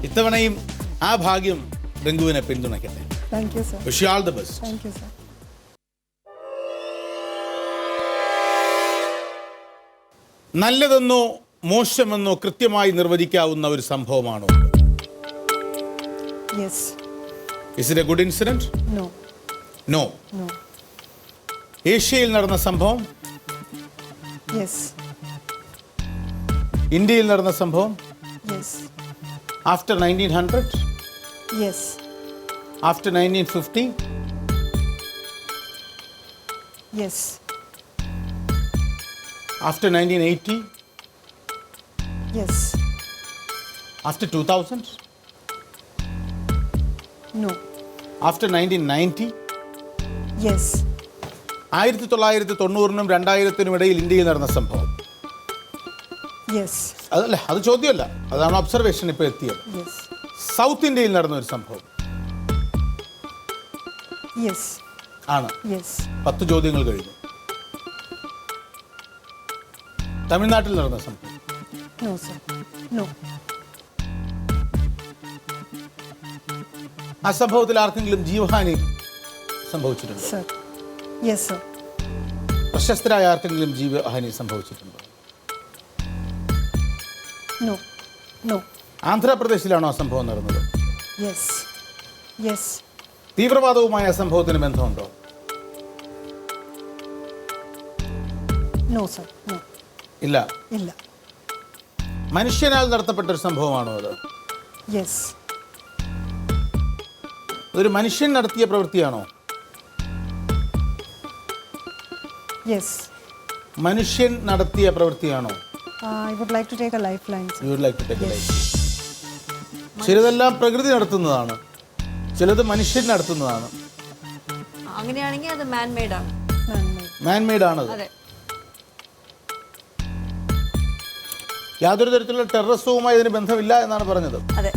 ഇത്തവണയും ആ ഭാഗ്യം റിങ്കുവിനെ പിന്തുണയ്ക്കട്ടെ. Wish you all the best. Thank you, sir. നല്ലതെന്നോ മോശമെന്നോ കൃത്യമായി നിർവചിക്കാവുന്ന ഒരു സംഭവമാണോ? Yes. Is it a good incident? No. No. No. ഏഷ്യയിൽ നടന്ന സംഭവം? Yes. ഇന്ത്യയിൽ നടന്ന സംഭവം? Yes. After 1900? Yes. After 1950? Yes. After 1980? Yes. After 2000? No. After 1990? Yes. 1990-നും 2000-നും ഇടയിൽ ഇന്ത്യയിൽ നടന്ന സംഭവം? Yes. അതല്ല, അത് ചോദ്യമല്ല, അതാണ് ഒബ്സർവേഷൻ ഇപ്പോൾ എത്തിയത്. Yes. സൗത്ത് ഇന്ത്യയിൽ നടന്ന ഒരു സംഭവം Yes. ആണ്. Yes. 10 ചോദ്യങ്ങൾ കഴിഞ്ഞു. തമിഴ്നാട്ടിൽ നടന്ന സംഭവം? No, sir. No. ആ സംഭവത്തിൽ ആർക്കെങ്കിലും ജീവഹാനി സംഭവിച്ചിട്ടുണ്ടോ? സർ. Yes sir. പ്രശസ്തരായ ആർക്കെങ്കിലും ജീവഹാനി സംഭവിച്ചിട്ടുണ്ടോ? നോ. നോ. ആന്ധ്രാപ്രദേശിലാണോ ആ സംഭവം നടന്നത്? യെസ്. യെസ്. തീവ്രവാദവുമായ ആ സംഭവത്തിന് ബന്ധമുണ്ടോ? No sir. നോ. ഇല്ല. ഇല്ല. മനുഷ്യനാൽ നടത്തപ്പെട്ട ഒരു സംഭവമാണോ അത്? യെസ്. ഒരു മനുഷ്യൻ നടത്തിയ പ്രവൃത്തിയാണോ? യെസ്. മനുഷ്യൻ നടത്തിയ പ്രവൃത്തിയാണോ? I would like to take a lifeline. You would like to take a life. ചിലതെല്ലാം പ്രകൃതി നടത്തുന്നതാണ്, ചിലത് മനുഷ്യൻ നടത്തുന്നതാണ്. അങ്ങനെയാണെങ്കിൽ അത് മാൻ മെയ്ഡ് ആണ്. മാൻമെയ്ഡ് ആണത്. അതെ. യാതൊരു തരത്തിലുള്ള ടെററിസവുമായി ഇതിന് ബന്ധമില്ല എന്നാണ് പറഞ്ഞത്. അതെ.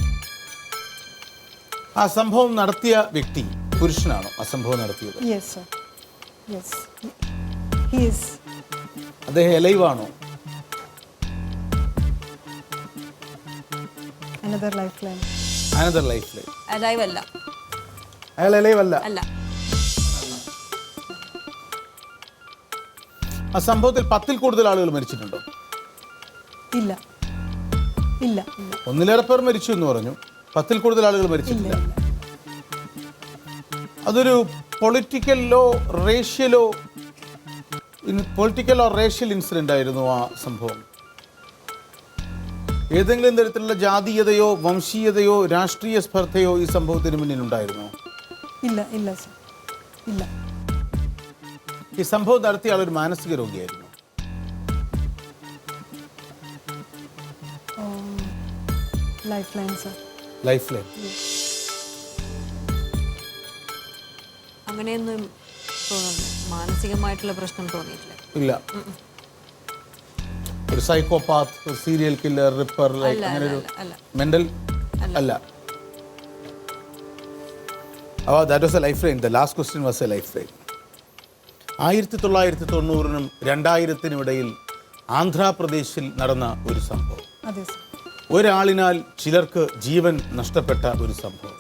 ആ സംഭവം നടത്തിയ വ്യക്തി പുരുഷനാണോ? ആ സംഭവം നടത്തിയത് yes sir. Yes. He is. അദ്ദേഹം എലൈവാണോ? Another lifeline. Another lifeline. Alive അല്ല. അയാൾ എലൈവ് അല്ല. അല്ല. ആ സംഭവത്തിൽ 10-ൽ കൂടുതൽ ആളുകൾ മരിച്ചിട്ടുണ്ടോ? ഇല്ല. ഇല്ല. ഇല്ല. ഒന്നിലേറെ പേർ മരിച്ചു എന്ന് പറഞ്ഞു, 10-ൽ കൂടുതൽ ആളുകൾ ഇല്ല. മരിച്ചിട്ടില്ല. ഇല്ല. അതൊരു പൊളിറ്റിക്കലോ റേഷ്യൽ ഇൻസിഡന്റ് ആയിരുന്നു ആ സംഭവം? ഏതെങ്കിലും തരത്തിലുള്ള ജാതീയതയോ വംശീയതയോ രാഷ്ട്രീയ സ്പർദ്ധയോ ഈ സംഭവത്തിന് മുന്നിൽ ഉണ്ടായിരുന്നോ? ഇല്ല. ഇല്ല സർ. ഇല്ല. ഈ സംഭവം നടത്തിയ ആളൊരു മാനസിക രോഗിയായിരുന്നു? Lifeline sir. Lifeline. അങ്ങനെയൊന്നും തോന്നുന്നു. മാനസികമായിട്ടുള്ള പ്രശ്നം തോന്നിയിട്ടില്ല. ഇല്ല. ഒരു സൈക്കോപാത്ത്, ഒരു സീരിയൽ കില്ലർ, റിപ്പർ, ലൈക്ക് അങ്ങനെ ഒരു അല്ല. മെന്റൽ അല്ല. That was a lifeline. The last question was a lifeline. 1990-നും 2000-നും ഇടയിൽ ആന്ധ്രാപ്രദേശിൽ നടന്ന ഒരു സംഭവം. അതെ സർ. ഒരാളിനാൽ ചിലർക്ക് ജീവൻ നഷ്ടപ്പെട്ട ഒരു സംഭവം.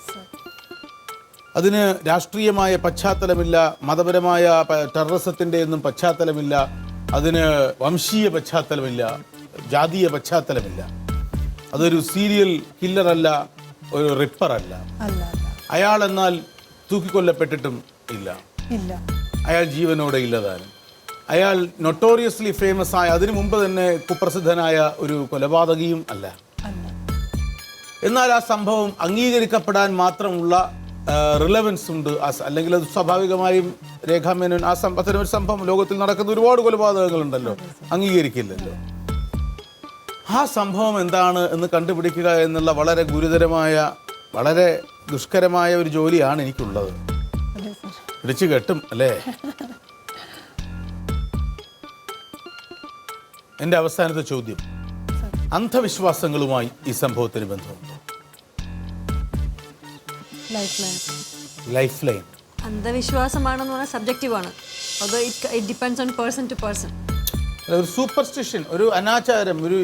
അതിന് രാഷ്ട്രീയമായ പശ്ചാത്തലമില്ല, മതപരമായ ടെററിസത്തിൻ്റെ ഒന്നും പശ്ചാത്തലമില്ല, അതിന് വംശീയ പശ്ചാത്തലമില്ല, ജാതീയ പശ്ചാത്തലമില്ല. അതൊരു സീരിയൽ കില്ലറല്ല, ഒരു റിപ്പറല്ല. അല്ല. അയാൾ എന്നാൽ തൂക്കിക്കൊല്ലപ്പെട്ടിട്ടും ഇല്ല. ഇല്ല. അയാൾ ജീവനോടെ ഇല്ലതാനും. അയാൾ നൊട്ടോറിയസ്ലി ഫേമസ് ആയ, അതിനു മുമ്പ് തന്നെ കുപ്രസിദ്ധനായ ഒരു കൊലപാതകിയും അല്ല. അല്ല. എന്നാൽ ആ സംഭവം അംഗീകരിക്കപ്പെടാൻ മാത്രമുള്ള റിലവൻസ് ഉണ്ട്. അല്ലെങ്കിൽ അത് സ്വാഭാവികമായും രേഖാമേനോൻ ആ അത്തരം ഒരു സംഭവം ലോകത്തിൽ നടക്കുന്ന ഒരുപാട് കൊലപാതകങ്ങളുണ്ടല്ലോ, അംഗീകരിക്കില്ലല്ലോ. ആ സംഭവം എന്താണ് എന്ന് കണ്ടുപിടിക്കുക എന്നുള്ള വളരെ ഗുരുതരമായ, വളരെ ദുഷ്കരമായ ഒരു ജോലിയാണ് എനിക്കുള്ളത്. അതെ സർ. പിടിച്ചു കെട്ടും അല്ലേ? എൻ്റെ അവസാനത്തെ ചോദ്യം, അന്ധവിശ്വാസങ്ങളുമായി ഈ സംഭവത്തിന് ബന്ധമുണ്ടോ? Lifeline. Lifeline. അന്ധവിശ്വാസമാണെന്ന് പറഞ്ഞാൽ സബ്ജക്റ്റീവാണ്. അത് it depends on person to person. ഒരു സൂപ്പർസ്റ്റിഷൻ, ഒരു അനാചാരം, ഒരു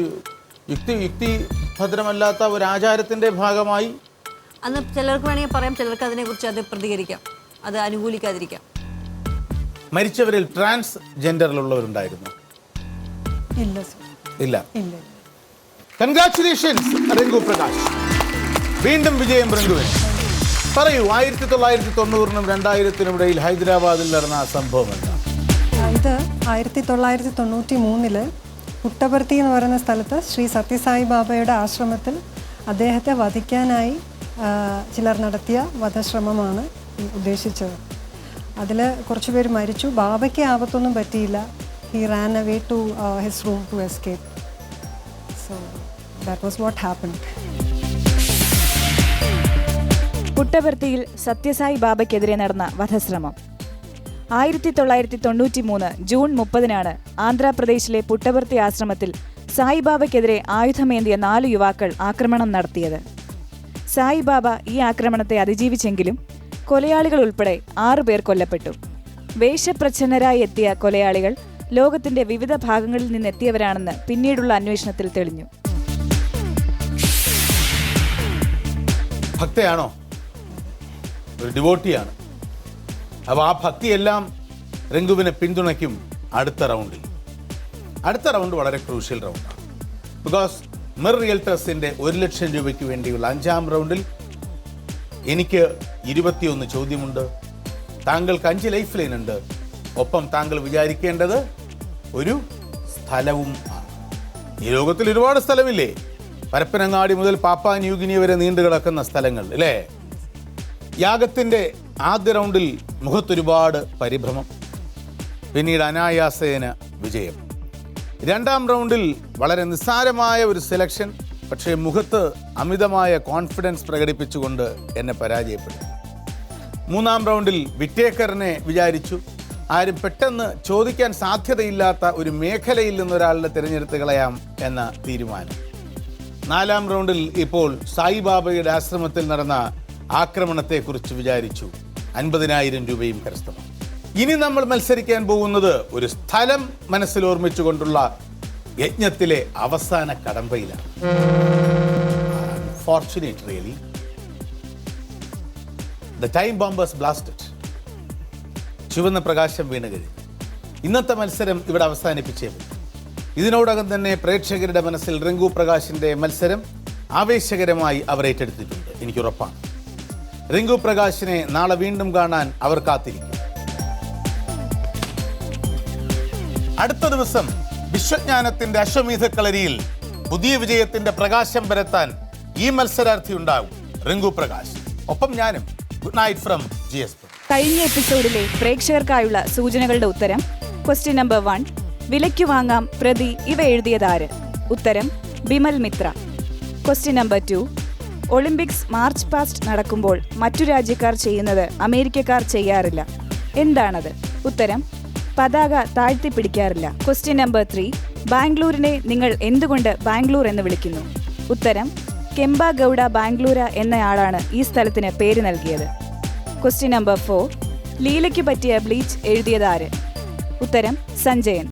യുക്തിഭദ്രമല്ലാത്ത ഒരു ആചാരത്തിൻ്റെ ഭാഗമായി അന്ന് ചിലർക്ക് വേണമെങ്കിൽ പറയാം, ചിലർക്ക് അതിനെക്കുറിച്ച് അത് പ്രതികരിക്കാം, അത് അനുകൂലിക്കാതിരിക്കാം. മരിച്ചവരിൽ ട്രാൻസ്ജെൻഡറിലുള്ളവരുണ്ടായിരുന്നു? ഇല്ല സർ. ഇല്ല. ഇല്ല. കൺഗ്രാറ്റുലേഷൻസ് റിങ്കു പ്രകാശ്. വീണ്ടും വിജയം റിങ്കുവിന്. പറയൂ, 1990-നും 2000-നും ഇടയിൽ ഹൈദരാബാദിൽ നടന്ന ആ സംഭവം എന്താ? ഇത് 1993 പുട്ടപർത്തി എന്ന് പറയുന്ന സ്ഥലത്ത് ശ്രീ സത്യസായി ബാബയുടെ ആശ്രമത്തിൽ അദ്ദേഹത്തെ വധിക്കാനായി ചിലർ നടത്തിയ വധശ്രമമാണ് ഉദ്ദേശിച്ചത്. അതിൽ കുറച്ച് പേര് മരിച്ചു. ബാബയ്ക്ക് ആപത്തൊന്നും പറ്റിയില്ല. He ran away to his room to escape. So that was what happened. പുട്ടപർത്തിയിൽ സത്യസായി ബാബയ്ക്കെതിരെ നടന്ന വധശ്രമം 1993 ജൂൺ 30-നാണ് ആന്ധ്രാപ്രദേശിലെ പുട്ടപർത്തി ആശ്രമത്തിൽ സായിബാബയ്ക്കെതിരെ ആയുധമേന്തിയ 4 യുവാക്കൾ ആക്രമണം നടത്തിയത്. സായിബാബ ഈ ആക്രമണത്തെ അതിജീവിച്ചെങ്കിലും കൊലയാളികൾ ഉൾപ്പെടെ 6 പേർ കൊല്ലപ്പെട്ടു. വേഷപ്രച്ഛന്നരായി എത്തിയ കൊലയാളികൾ ലോകത്തിന്റെ വിവിധ ഭാഗങ്ങളിൽ നിന്നെത്തിയവരാണെന്ന് പിന്നീടുള്ള അന്വേഷണത്തിൽ തെളിഞ്ഞു. ഭക്തയാണോ? ഒരു ഡിവോട്ടിയാണ്. അപ്പോൾ ആ ഭക്തിയെല്ലാം റിങ്കുവിനെ പിന്തുണയ്ക്കും അടുത്ത റൗണ്ടിൽ. അടുത്ത റൗണ്ട് വളരെ ക്രൂഷ്യൽ റൗണ്ടാണ്. ബിക്കോസ് മിർ റിയൽറ്റേഴ്സിൻ്റെ 1 ലക്ഷം രൂപയ്ക്ക് വേണ്ടിയുള്ള 5-ാം റൗണ്ടിൽ എനിക്ക് 21 ചോദ്യമുണ്ട്. താങ്കൾക്ക് 5 ലൈഫ് ലൈൻ ഉണ്ട്. ഒപ്പം താങ്കൾ വിചാരിക്കേണ്ടത് ഒരു സ്ഥലവും ആണ്. ഈ ലോകത്തിൽ ഒരുപാട് സ്ഥലമില്ലേ? പരപ്പനങ്ങാടി മുതൽ പാപ്പാ ന്യൂഗിനി വരെ നീണ്ടു കിടക്കുന്ന സ്ഥലങ്ങൾ അല്ലേ? യാഗത്തിൻ്റെ ആദ്യ റൗണ്ടിൽ മുഖത്തൊരുപാട് പരിഭ്രമം, പിന്നീട് അനായാസേന വിജയം. 2-ാം റൗണ്ടിൽ വളരെ നിസ്സാരമായ ഒരു സെലക്ഷൻ, പക്ഷേ മുഖത്ത് അമിതമായ കോൺഫിഡൻസ് പ്രകടിപ്പിച്ചുകൊണ്ട് എന്നെ പരാജയപ്പെടുത്തി. 3-ാം റൗണ്ടിൽ വിറ്റേക്കറിനെ വിചാരിച്ചു. ആരും പെട്ടെന്ന് ചോദിക്കാൻ സാധ്യതയില്ലാത്ത ഒരു മേഖലയിൽ നിന്നൊരാളിനെ തിരഞ്ഞെടുത്ത് കളയാം എന്ന തീരുമാനം. 4-ാം റൗണ്ടിൽ ഇപ്പോൾ സായിബാബയുടെ ആശ്രമത്തിൽ നടന്ന ആക്രമണത്തെക്കുറിച്ച് വിചാരിച്ചു. 50,000 രൂപയും കരസ്ഥമാക്കി. ഇനി നമ്മൾ മത്സരിക്കാൻ പോകുന്നത് ഒരു സ്ഥലം മനസ്സിൽ ഓർമ്മിച്ചുകൊണ്ടുള്ള യജ്ഞത്തിലെ അവസാന കടമ്പയിലാണ്. Unfortunately, really, the time bombers blasted. ചുവന്ന പ്രകാശം വീണ് കഴിഞ്ഞു. ഇന്നത്തെ മത്സരം ഇവിടെ അവസാനിപ്പിച്ചേ പറ്റും. ഇതിനോടകം തന്നെ പ്രേക്ഷകരുടെ മനസ്സിൽ റിങ്കു പ്രകാശിൻ്റെ മത്സരം ആവേശകരമായി അവർ ഏറ്റെടുത്തിട്ടുണ്ട്. എനിക്കുറപ്പാണ്. റിങ്കു പ്രകാശിനെ നാളെ വീണ്ടും കാണാൻ അവർ കാത്തിരിക്കും. അടുത്ത ദിവസം വിശ്വജ്ഞാനത്തിന്റെ അശ്വമേധക്കളരിയിൽ പുതിയ വിജയത്തിന്റെ പ്രകാശം പരത്താൻ ഈ മത്സരാർത്ഥി ഉണ്ടാകും, റിങ്കു പ്രകാശ്. ഒപ്പം ഞാനും. Good night from GS. കഴിഞ്ഞ എപ്പിസോഡിലെ പ്രേക്ഷകർക്കായുള്ള സൂചനകളുടെ ഉത്തരം. ക്വസ്റ്റ്യൻ നമ്പർ 1, വിലയ്ക്ക് വാങ്ങാം പ്രതി ഇവ എഴുതിയതാര്? ഉത്തരം Bimal Mitra. Question number 2, Olympics march past നടക്കുമ്പോൾ മറ്റു രാജ്യക്കാർ ചെയ്യുന്നത് അമേരിക്കക്കാർ ചെയ്യാറില്ല. എന്താണത്? ഉത്തരം പതാക താഴ്ത്തിപ്പിടിക്കാറില്ല. ക്വസ്റ്റ്യൻ നമ്പർ 3, ബാംഗ്ലൂരിനെ നിങ്ങൾ എന്തുകൊണ്ട് ബാംഗ്ലൂർ എന്ന് വിളിക്കുന്നു? ഉത്തരം കെമ്പ ഗൗഡ ബാംഗ്ലൂര എന്നയാളാണ് ഈ സ്ഥലത്തിന് പേര് നൽകിയത്. ക്വസ്റ്റ്യൻ നമ്പർ 4, ലീലയ്ക്ക് പറ്റിയ ബ്ലീച്ച് എഴുതിയതാര്? ഉത്തരം സഞ്ജയൻ.